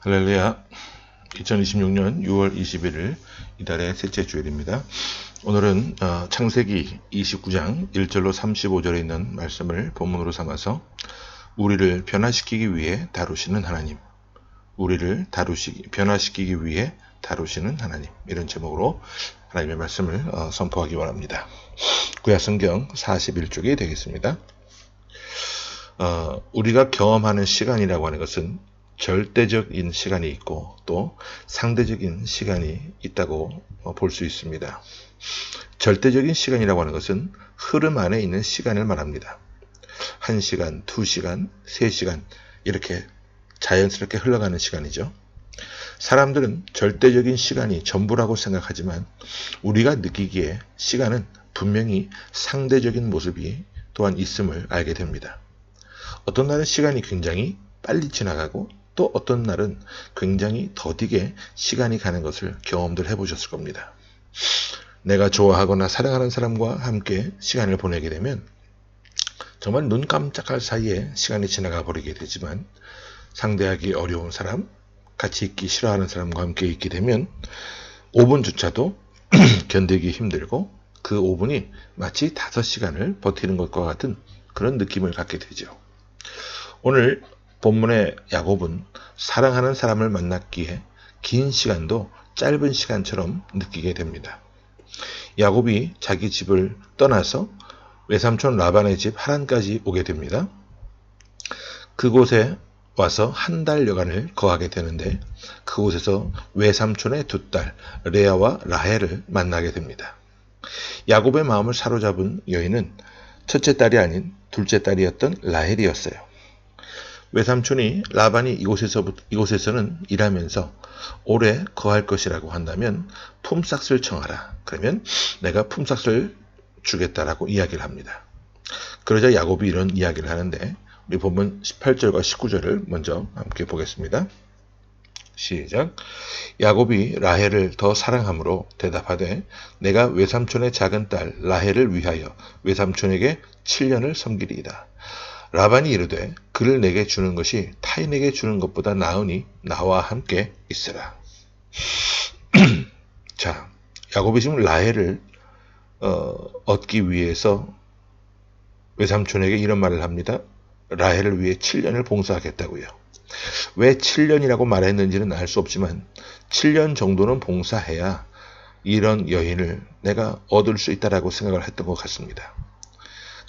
할렐루야. 2026년 6월 21일 이달의 셋째 주일입니다. 오늘은 창세기 29장 1절로 35절에 있는 말씀을 본문으로 삼아서 우리를 변화시키기 위해 다루시는 하나님, 변화시키기 위해 다루시는 하나님, 이런 제목으로 하나님의 말씀을 선포하기 원합니다. 구약성경 41쪽이 되겠습니다. 우리가 경험하는 시간이라고 하는 것은 절대적인 시간이 있고 또 상대적인 시간이 있다고 볼 수 있습니다. 절대적인 시간이라고 하는 것은 흐름 안에 있는 시간을 말합니다. 1시간, 2시간, 3시간 이렇게 자연스럽게 흘러가는 시간이죠. 사람들은 절대적인 시간이 전부라고 생각하지만 우리가 느끼기에 시간은 분명히 상대적인 모습이 또한 있음을 알게 됩니다. 어떤 날은 시간이 굉장히 빨리 지나가고 또 어떤 날은 굉장히 더디게 시간이 가는 것을 경험들 해보셨을 겁니다. 내가 좋아하거나 사랑하는 사람과 함께 시간을 보내게 되면 정말 눈 깜짝할 사이에 시간이 지나가 버리게 되지만 상대하기 어려운 사람, 같이 있기 싫어하는 사람과 함께 있게 되면 5분조차도 견디기 힘들고 그 5분이 마치 5시간을 버티는 것과 같은 그런 느낌을 갖게 되죠. 오늘 본문의 야곱은 사랑하는 사람을 만났기에 긴 시간도 짧은 시간처럼 느끼게 됩니다. 야곱이 자기 집을 떠나서 외삼촌 라반의 집 하란까지 오게 됩니다. 그곳에 와서 한 달여간을 거하게 되는데 그곳에서 외삼촌의 두 딸 레아와 라헬을 만나게 됩니다. 야곱의 마음을 사로잡은 여인은 첫째 딸이 아닌 둘째 딸이었던 라헬이었어요. 외삼촌이 라반이 이곳에서는 일하면서 오래 거할 것이라고 한다면 품삯을 청하라. 그러면 내가 품삯을 주겠다라고 이야기를 합니다. 그러자 야곱이 이런 이야기를 하는데 우리 본문 18절과 19절을 먼저 함께 보겠습니다. 시작. 야곱이 라헬을 더 사랑함으로 대답하되 내가 외삼촌의 작은 딸 라헬을 위하여 외삼촌에게 7년을 섬기리이다. 라반이 이르되 그를 내게 주는 것이 타인에게 주는 것보다 나으니 나와 함께 있으라. 자, 야곱이 지금 라헬을 얻기 위해서 외삼촌에게 이런 말을 합니다. 라헬을 위해 7년을 봉사하겠다고요. 왜 7년이라고 말했는지는 알 수 없지만 7년 정도는 봉사해야 이런 여인을 내가 얻을 수 있다라고 생각을 했던 것 같습니다.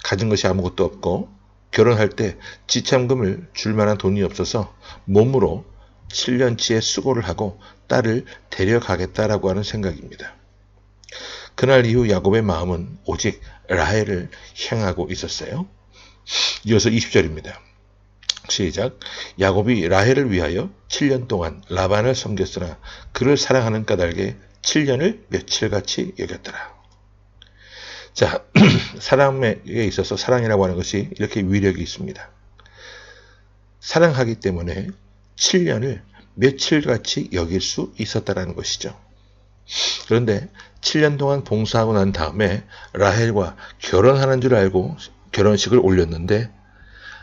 가진 것이 아무것도 없고 결혼할 때 지참금을 줄 만한 돈이 없어서 몸으로 7년치의 수고를 하고 딸을 데려가겠다라고 하는 생각입니다. 그날 이후 야곱의 마음은 오직 라헬을 향하고 있었어요. 이어서 20절입니다. 시작. 야곱이 라헬을 위하여 7년 동안 라반을 섬겼으나 그를 사랑하는 까닭에 7년을 며칠같이 여겼더라. 자, 사람에 있어서 사랑이라고 하는 것이 이렇게 위력이 있습니다. 사랑하기 때문에 7년을 며칠같이 여길 수 있었다라는 것이죠. 그런데 7년 동안 봉사하고 난 다음에 라헬과 결혼하는 줄 알고 결혼식을 올렸는데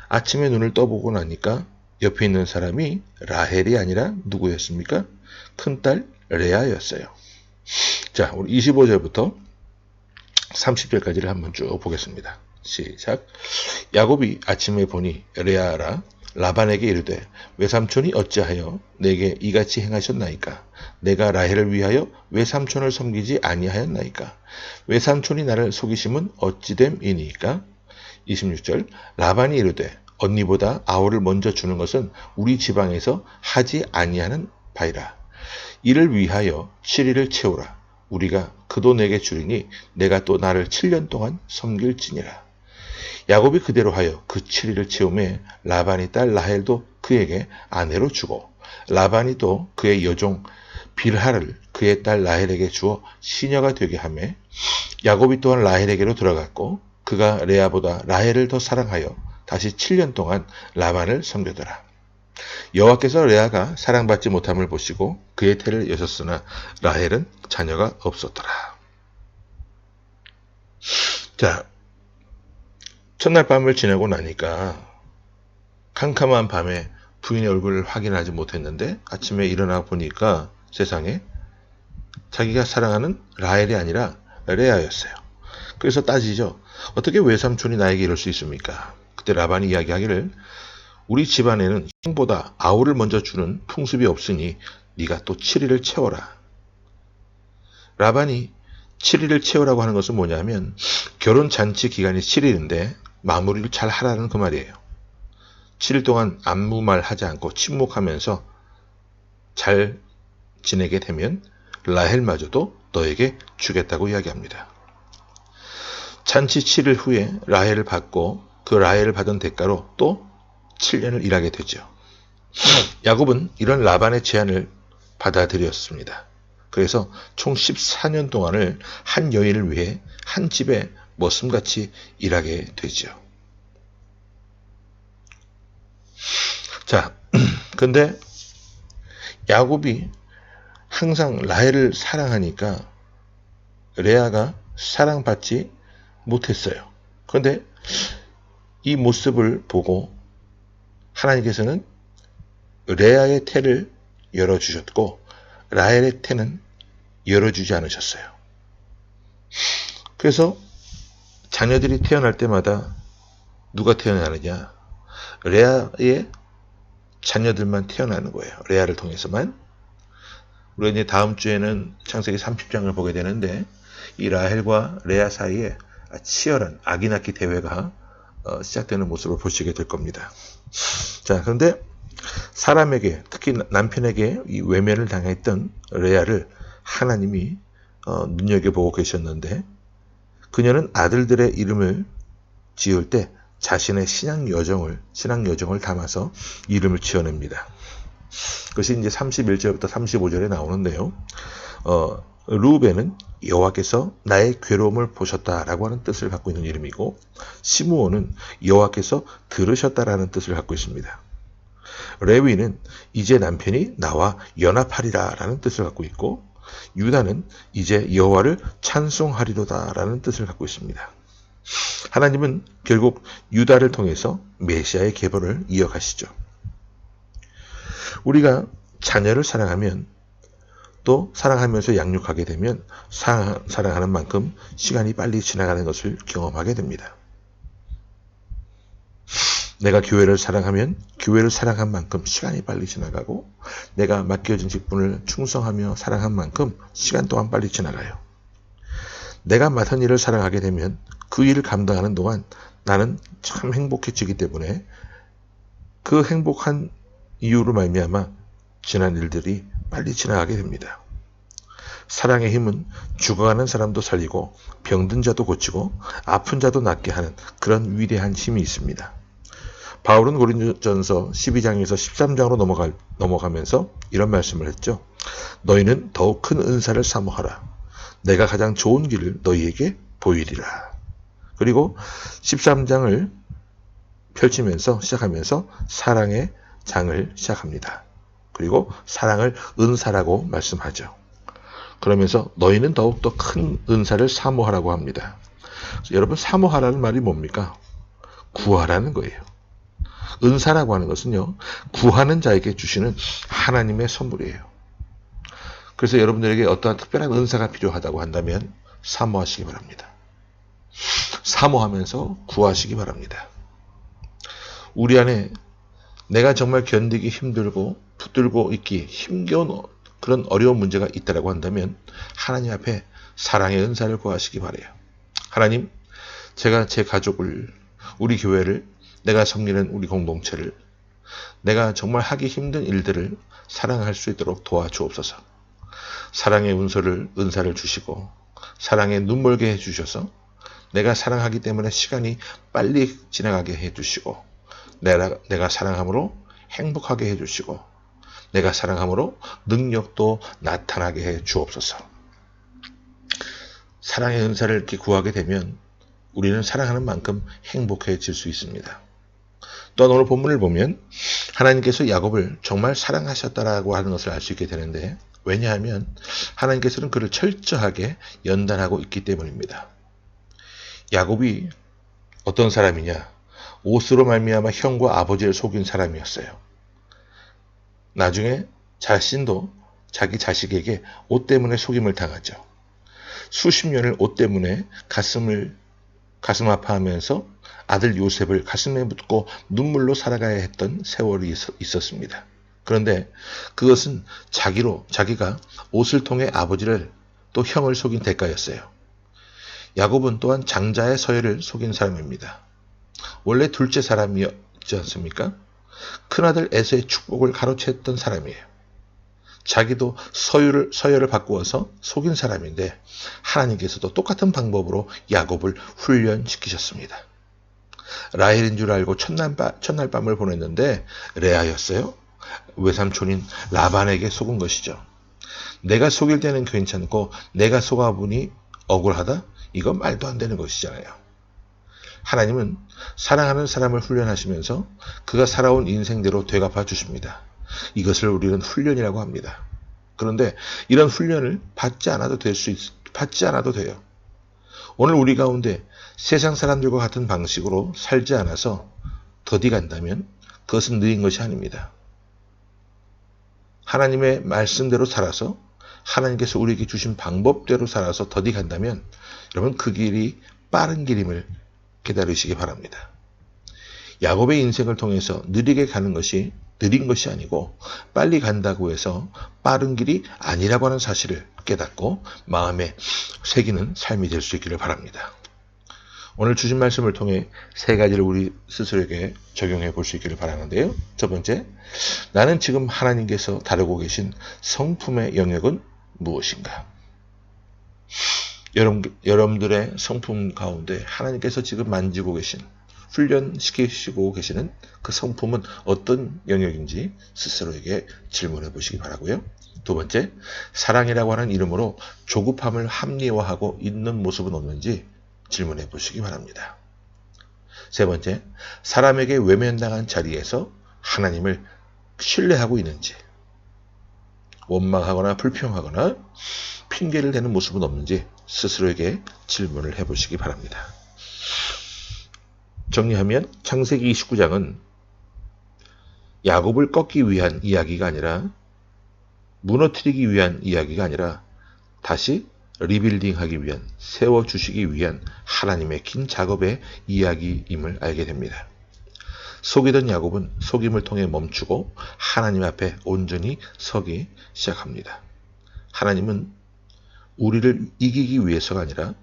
아침에 눈을 떠보고 나니까 옆에 있는 사람이 라헬이 아니라 누구였습니까? 큰딸 레아였어요. 자, 우리 25절부터 30절까지를 한번 쭉 보겠습니다. 시작. 야곱이 아침에 보니 레아라 라반에게 이르되 외삼촌이 어찌하여 내게 이같이 행하셨나이까? 내가 라헬을 위하여 외삼촌을 섬기지 아니하였나이까? 외삼촌이 나를 속이심은 어찌됨이니까? 26절. 라반이 이르되 언니보다 아우를 먼저 주는 것은 우리 지방에서 하지 아니하는 바이라. 이를 위하여 7일을 채우라. 우리가 그도 내게 주리니 내가 또 나를 7년 동안 섬길지니라. 야곱이 그대로 하여 그 7일을 채우매 라반이 딸 라헬도 그에게 아내로 주고 라반이 또 그의 여종 빌하를 그의 딸 라헬에게 주어 시녀가 되게 하매 야곱이 또한 라헬에게로 들어갔고 그가 레아보다 라헬을 더 사랑하여 다시 7년 동안 라반을 섬기더라. 여호와께서 레아가 사랑받지 못함을 보시고 그의 태를 여셨으나 라헬은 자녀가 없었더라. 자, 첫날 밤을 지내고 나니까 캄캄한 밤에 부인의 얼굴을 확인하지 못했는데 아침에 일어나 보니까 세상에 자기가 사랑하는 라헬이 아니라 레아였어요. 그래서 따지죠. 어떻게 외삼촌이 나에게 이럴 수 있습니까? 그때 라반이 이야기하기를 우리 집안에는 형보다 아우를 먼저 주는 풍습이 없으니 네가 또 7일을 채워라. 라반이 7일을 채우라고 하는 것은 뭐냐면 결혼 잔치 기간이 7일인데 마무리를 잘 하라는 그 말이에요. 7일 동안 아무 말 하지 않고 침묵하면서 잘 지내게 되면 라헬마저도 너에게 주겠다고 이야기합니다. 잔치 7일 후에 라헬을 받고 그 라헬을 받은 대가로 또 7년을 일하게 되죠. 야곱은 이런 라반의 제안을 받아들였습니다. 그래서 총 14년 동안을 한 여인을 위해 한 집에 머슴같이 일하게 되죠. 자, 근데 야곱이 항상 라헬을 사랑하니까 레아가 사랑받지 못했어요. 그런데 이 모습을 보고 하나님께서는 레아의 태를 열어주셨고 라헬의 태는 열어주지 않으셨어요. 그래서 자녀들이 태어날 때마다 누가 태어나느냐? 레아의 자녀들만 태어나는 거예요. 레아를 통해서만. 우리가 이제 다음 주에는 창세기 30장을 보게 되는데 이 라헬과 레아 사이에 치열한 아기 낳기 대회가 시작되는 모습을 보시게 될 겁니다. 자, 그런데 사람에게 특히 남편에게 이 외면을 당했던 레아를 하나님이 눈여겨보고 계셨는데 그녀는 아들들의 이름을 지을 때 자신의 신앙 여정을 담아서 이름을 지어냅니다. 그것이 이제 31절부터 35절에 나오는데요. 루벤은 여호와께서 나의 괴로움을 보셨다라고 하는 뜻을 갖고 있는 이름이고 시므온은 여호와께서 들으셨다라는 뜻을 갖고 있습니다. 레위는 이제 남편이 나와 연합하리라라는 뜻을 갖고 있고 유다는 이제 여호와를 찬송하리로다라는 뜻을 갖고 있습니다. 하나님은 결국 유다를 통해서 메시아의 계보를 이어가시죠. 우리가 자녀를 사랑하면 또 사랑하면서 양육하게 되면 사랑하는 만큼 시간이 빨리 지나가는 것을 경험하게 됩니다. 내가 교회를 사랑하면 교회를 사랑한 만큼 시간이 빨리 지나가고 내가 맡겨진 직분을 충성하며 사랑한 만큼 시간 또한 빨리 지나가요. 내가 맡은 일을 사랑하게 되면 그 일을 감당하는 동안 나는 참 행복해지기 때문에 그 행복한 이유로 말미암아 지난 일들이 빨리 지나가게 됩니다. 사랑의 힘은 죽어가는 사람도 살리고 병든 자도 고치고 아픈 자도 낫게 하는 그런 위대한 힘이 있습니다. 바울은 고린도전서 12장에서 13장으로 넘어가면서 이런 말씀을 했죠. 너희는 더욱 큰 은사를 사모하라. 내가 가장 좋은 길을 너희에게 보이리라. 그리고 13장을 펼치면서 시작하면서 사랑의 장을 시작합니다. 그리고 사랑을 은사라고 말씀하죠. 그러면서 너희는 더욱더 큰 은사를 사모하라고 합니다. 여러분 사모하라는 말이 뭡니까? 구하라는 거예요. 은사라고 하는 것은요. 구하는 자에게 주시는 하나님의 선물이에요. 그래서 여러분들에게 어떠한 특별한 은사가 필요하다고 한다면 사모하시기 바랍니다. 사모하면서 구하시기 바랍니다. 우리 안에 내가 정말 견디기 힘들고 붙들고 있기 힘겨운 그런 어려운 문제가 있다고 한다면 하나님 앞에 사랑의 은사를 구하시기 바라요. 하나님, 제가 제 가족을, 우리 교회를, 내가 섬기는 우리 공동체를, 내가 정말 하기 힘든 일들을 사랑할 수 있도록 도와주옵소서. 사랑의 은사를 주시고 사랑의 눈멀게 해주셔서 내가 사랑하기 때문에 시간이 빨리 지나가게 해주시고 내가 사랑함으로 행복하게 해주시고 내가 사랑함으로 능력도 나타나게 해 주옵소서. 사랑의 은사를 이렇게 구하게 되면 우리는 사랑하는 만큼 행복해질 수 있습니다. 또한 오늘 본문을 보면 하나님께서 야곱을 정말 사랑하셨다라고 하는 것을 알 수 있게 되는데 왜냐하면 하나님께서는 그를 철저하게 연단하고 있기 때문입니다. 야곱이 어떤 사람이냐? 옷으로 말미암아 형과 아버지를 속인 사람이었어요. 나중에 자신도 자기 자식에게 옷 때문에 속임을 당하죠. 수십 년을 옷 때문에 가슴 아파하면서 아들 요셉을 가슴에 묻고 눈물로 살아가야 했던 세월이 있었습니다. 그런데 그것은 자기가 옷을 통해 아버지를 또 형을 속인 대가였어요. 야곱은 또한 장자의 서열을 속인 사람입니다. 원래 둘째 사람이었지 않습니까? 큰아들 에서의 축복을 가로챘던 사람이에요. 자기도 서열을 바꾸어서 속인 사람인데 하나님께서도 똑같은 방법으로 야곱을 훈련시키셨습니다. 라헬인 줄 알고 첫날 밤을 보냈는데 레아였어요. 외삼촌인 라반에게 속은 것이죠. 내가 속일 때는 괜찮고 내가 속아보니 억울하다? 이건 말도 안 되는 것이잖아요. 하나님은 사랑하는 사람을 훈련하시면서 그가 살아온 인생대로 되갚아 주십니다. 이것을 우리는 훈련이라고 합니다. 그런데 이런 훈련을 받지 않아도 돼요. 오늘 우리 가운데 세상 사람들과 같은 방식으로 살지 않아서 더디 간다면 그것은 느린 것이 아닙니다. 하나님의 말씀대로 살아서 하나님께서 우리에게 주신 방법대로 살아서 더디 간다면 여러분 그 길이 빠른 길임을 깨달으시기 바랍니다. 야곱의 인생을 통해서 느리게 가는 것이 느린 것이 아니고 빨리 간다고 해서 빠른 길이 아니라고 하는 사실을 깨닫고 마음에 새기는 삶이 될 수 있기를 바랍니다. 오늘 주신 말씀을 통해 세 가지를 우리 스스로에게 적용해 볼 수 있기를 바라는데요. 첫 번째, 나는 지금 하나님께서 다루고 계신 성품의 영역은 무엇인가? 여러분들의 성품 가운데 하나님께서 지금 만지고 계신, 훈련시키시고 계시는 그 성품은 어떤 영역인지 스스로에게 질문해 보시기 바라고요. 두 번째, 사랑이라고 하는 이름으로 조급함을 합리화하고 있는 모습은 없는지 질문해 보시기 바랍니다. 세 번째, 사람에게 외면당한 자리에서 하나님을 신뢰하고 있는지, 원망하거나 불평하거나 핑계를 대는 모습은 없는지 스스로에게 질문을 해보시기 바랍니다. 정리하면 창세기 29장은 야곱을 꺾기 위한 이야기가 아니라, 무너뜨리기 위한 이야기가 아니라 다시 리빌딩하기 위한, 세워주시기 위한 하나님의 긴 작업의 이야기임을 알게 됩니다. 속이던 야곱은 속임을 통해 멈추고 하나님 앞에 온전히 서기 시작합니다. 하나님은 우리를 이기기 위해서가 아니라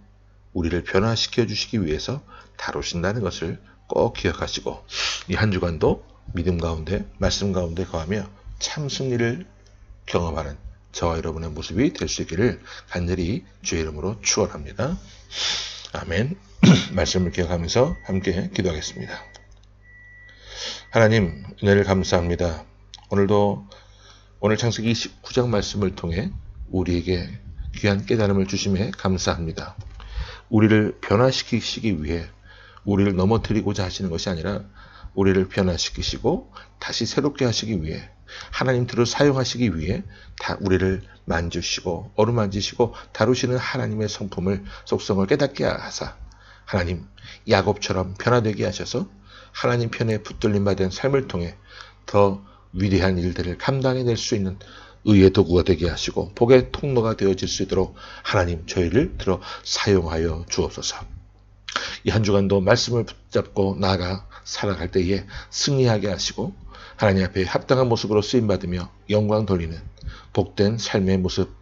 우리를 변화시켜 주시기 위해서 다루신다는 것을 꼭 기억하시고 이 한 주간도 믿음 가운데 말씀 가운데 거하며 참 승리를 경험하는 저와 여러분의 모습이 될 수 있기를 간절히 주의 이름으로 축원합니다. 아멘. 말씀을 기억하면서 함께 기도하겠습니다. 하나님 은혜를 감사합니다. 오늘 창세기 29장 말씀을 통해 우리에게 귀한 깨달음을 주심에 감사합니다. 우리를 변화시키시기 위해 우리를 넘어뜨리고자 하시는 것이 아니라 우리를 변화시키시고 다시 새롭게 하시기 위해 하나님들을 사용하시기 위해 다 우리를 만지시고 어루만지시고 다루시는 하나님의 성품을 속성을 깨닫게 하사 하나님 야곱처럼 변화되게 하셔서 하나님 편에 붙들림 받은 삶을 통해 더 위대한 일들을 감당해낼 수 있는 의의 도구가 되게 하시고 복의 통로가 되어질 수 있도록 하나님 저희를 들어 사용하여 주옵소서. 이 한 주간도 말씀을 붙잡고 나아가 살아갈 때에 승리하게 하시고 하나님 앞에 합당한 모습으로 쓰임받으며 영광 돌리는 복된 삶의 모습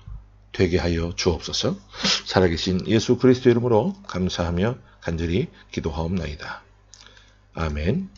되게 하여 주옵소서. 살아계신 예수 그리스도 이름으로 감사하며 간절히 기도하옵나이다. 아멘.